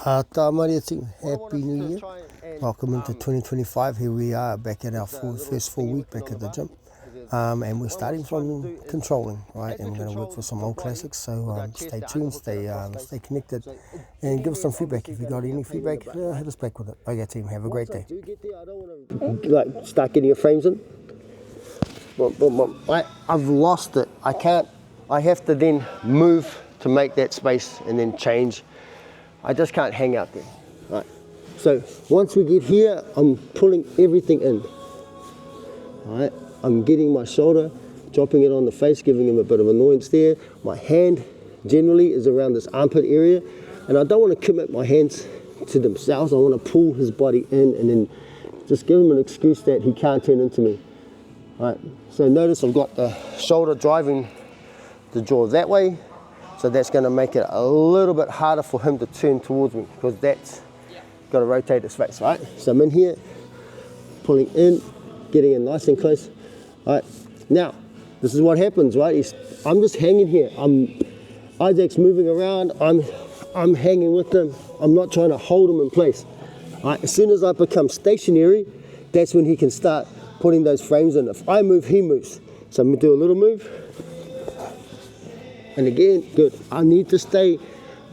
Tā Maria team, Happy New Year. Welcome into 2025. Here we are back at our first full week back at the gym. And we're starting from controlling, right? And we're going to work for some old classics. So stay tuned, stay connected, and give us some feedback. If you got any feedback, hit us back with it. Okay, team, have a great day. Like, start getting your frames in. I've lost it. I have to then move to make that space and then change. I just can't hang out there. Right. So once we get here, I'm pulling everything in. All right. I'm getting my shoulder, dropping it on the face, giving him a bit of annoyance there. My hand generally is around this armpit area, and I don't want to commit my hands to themselves. I want to pull his body in and then just give him an excuse that he can't turn into me. All right. So notice I've got the shoulder driving the jaw that way. So that's going to make it a little bit harder for him to turn towards me, because that's got to rotate his face, right? So I'm in here, pulling in, getting in nice and close. All right, now this is what happens, right? I'm just hanging here. Isaac's moving around. I'm hanging with him. I'm not trying to hold him in place. All right, as soon as I become stationary, that's when he can start putting those frames in. If I move, he moves. So I'm going to do a little move. And again, good. I need to stay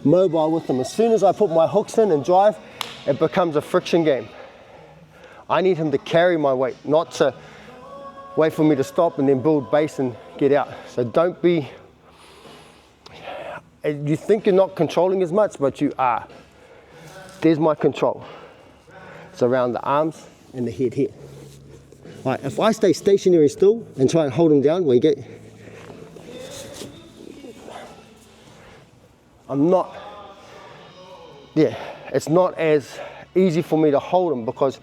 mobile with them. As soon as I put my hooks in and drive, it becomes a friction game. I need him to carry my weight, not to wait for me to stop and then build base and get out. So don't be, you think you're not controlling as much, but you are. There's my control. It's around the arms and the head here. All right, if I stay stationary still and try and hold him down, where you get, it's not as easy for me to hold him because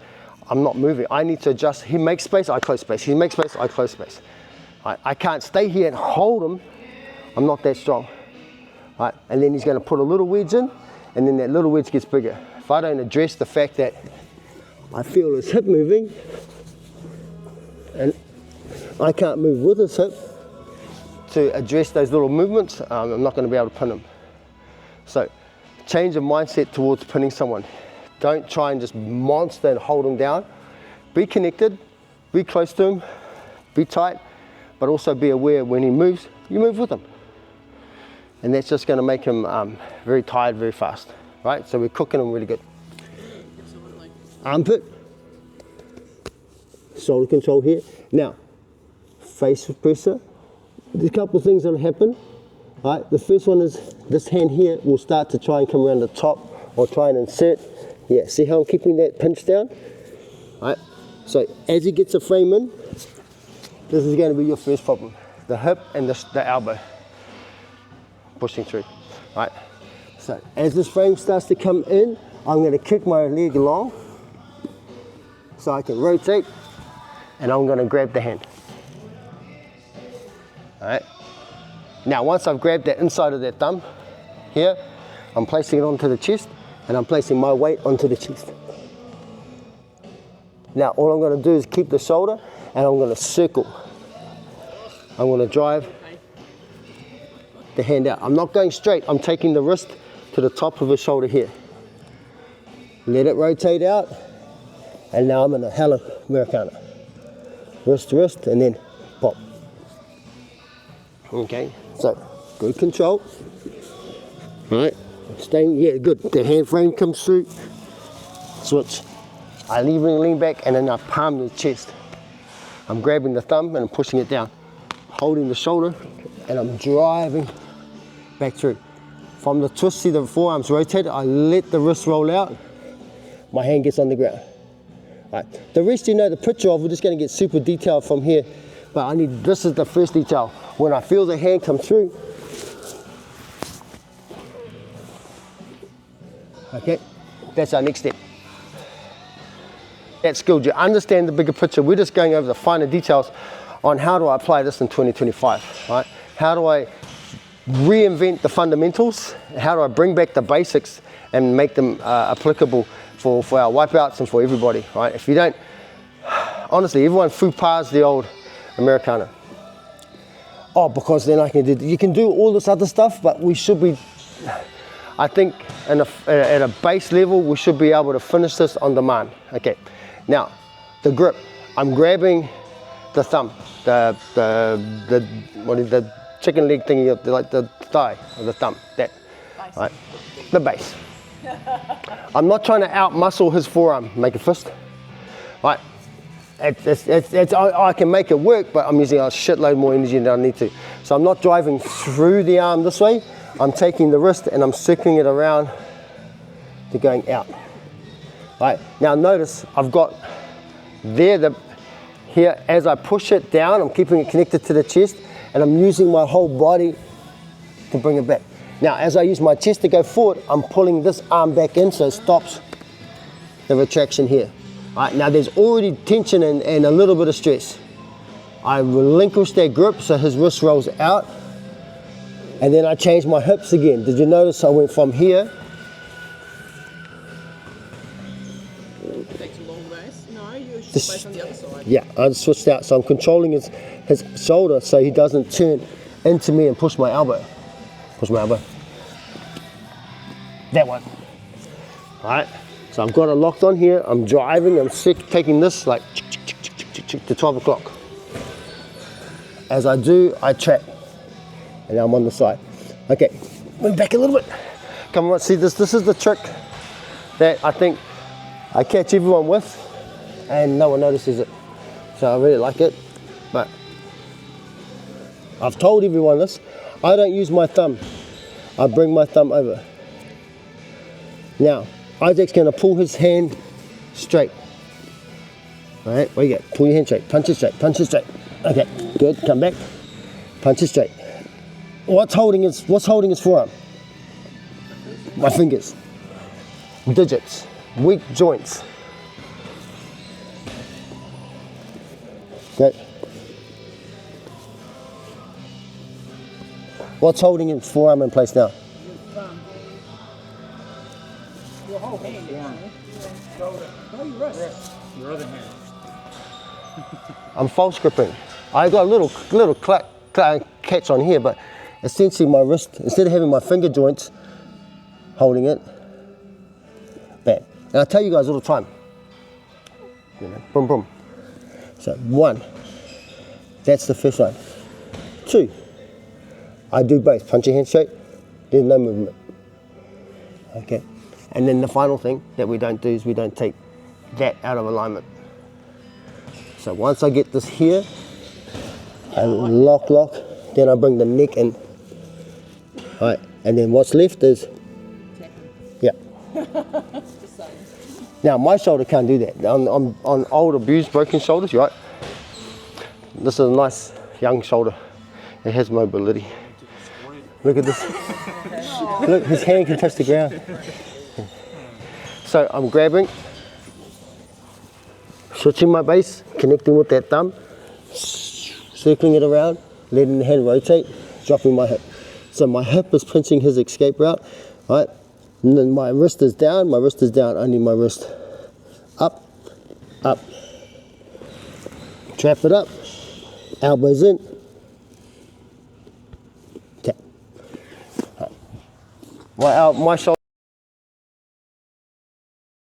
I'm not moving. I need to adjust. He makes space, I close space. He makes space, I close space. I can't stay here and hold him. I'm not that strong. Right? And then he's going to put a little wedge in, and then that little wedge gets bigger. If I don't address the fact that I feel his hip moving, and I can't move with his hip to address those little movements, I'm not going to be able to pin him. So change your mindset towards pinning someone. Don't try and just monster and hold them down. Be connected, be close to him, be tight, but also be aware when he moves, you move with him. And that's just going to make him very tired very fast, right? So we're cooking him really good. Absolutely. Armpit, shoulder control here. Now, face pressure. There's a couple of things that will happen. Right, the first one is this hand here will start to try and come around the top or try and insert. Yeah, see how I'm keeping that pinch down? Right, so as he gets a frame in, this is going to be your first problem. The hip and the elbow pushing through. Right, so as this frame starts to come in, I'm going to kick my leg along so I can rotate, and I'm going to grab the hand. All right. Now, once I've grabbed that inside of that thumb here, I'm placing it onto the chest, and I'm placing my weight onto the chest. Now, all I'm going to do is keep the shoulder, and I'm going to circle. I'm going to drive the hand out. I'm not going straight. I'm taking the wrist to the top of the shoulder here. Let it rotate out, and now I'm in a hella Americana. Wrist to wrist, and then pop. Okay, so good control. All right, staying, yeah, good. The hand frame comes through. Switch. I lean back, and then I palm the chest. I'm grabbing the thumb and I'm pushing it down, holding the shoulder, and I'm driving back through. From the twist, see the forearms rotated, I let the wrist roll out, my hand gets on the ground. All right, the rest you know the picture of, we're just going to get super detailed from here, but this is the first detail. When I feel the hand come through, okay, that's our next step. That's good. You understand the bigger picture. We're just going over the finer details on how do I apply this in 2025, right? How do I reinvent the fundamentals? How do I bring back the basics and make them applicable for our wipeouts and for everybody, right? If you don't, honestly, everyone faux-pas the old Americana. Oh, because then you can do all this other stuff, but we should be, I think at a base level, we should be able to finish this on demand. Okay, now the grip. I'm grabbing the thumb, the chicken leg thingy, like the thigh or the thumb, that, right? The base. I'm not trying to out muscle his forearm, make a fist, right? I can make it work, but I'm using a shitload more energy than I need to. So I'm not driving through the arm this way. I'm taking the wrist and I'm circling it around to going out. Right, now notice I've got there, here, as I push it down, I'm keeping it connected to the chest and I'm using my whole body to bring it back. Now, as I use my chest to go forward, I'm pulling this arm back in so it stops the retraction here. Right, now there's already tension and a little bit of stress. I relinquish that grip so his wrist rolls out, and then I change my hips again. Did you notice I went from here? Back to long base? No, you're just on the other side. Yeah, I switched out, so I'm controlling his shoulder so he doesn't turn into me and push my elbow. Push my elbow. That one. All right. So I've got it locked on here, I'm driving, I'm taking this like to 12 o'clock. As I do, I trap, and now I'm on the side. Okay, move back a little bit. Come on, see this is the trick that I think I catch everyone with, and no one notices it. So I really like it, but I've told everyone this, I don't use my thumb, I bring my thumb over. Now, Isaac's going to pull his hand straight. All right, what do you get? Pull your hand straight, punch it straight, punch it straight. Okay, good, come back, punch it straight. What's holding his forearm? My fingers, digits, weak joints. Good. What's holding his forearm in place now? Your whole hand, no, your wrist. Your other hand. I'm false gripping. I got a little catch on here, but essentially my wrist, instead of having my finger joints holding it, bam. And I tell you guys all the time, you know, boom, boom. So 1, that's the first one. 2, I do both. Punch your hand straight, there's no movement. Okay. And then the final thing that we don't do is we don't take that out of alignment. So once I get this here, I lock, then I bring the neck in. All right, and then what's left is, yeah. Now my shoulder can't do that. On old abused broken shoulders, right? This is a nice young shoulder. It has mobility. Look at this. Look, his hand can touch the ground. So I'm grabbing, switching my base, connecting with that thumb, circling it around, letting the hand rotate, dropping my hip. So my hip is pinching his escape route, right? And then my wrist is down, only my wrist up, up. Trap it up, elbows in, tap. My shoulder.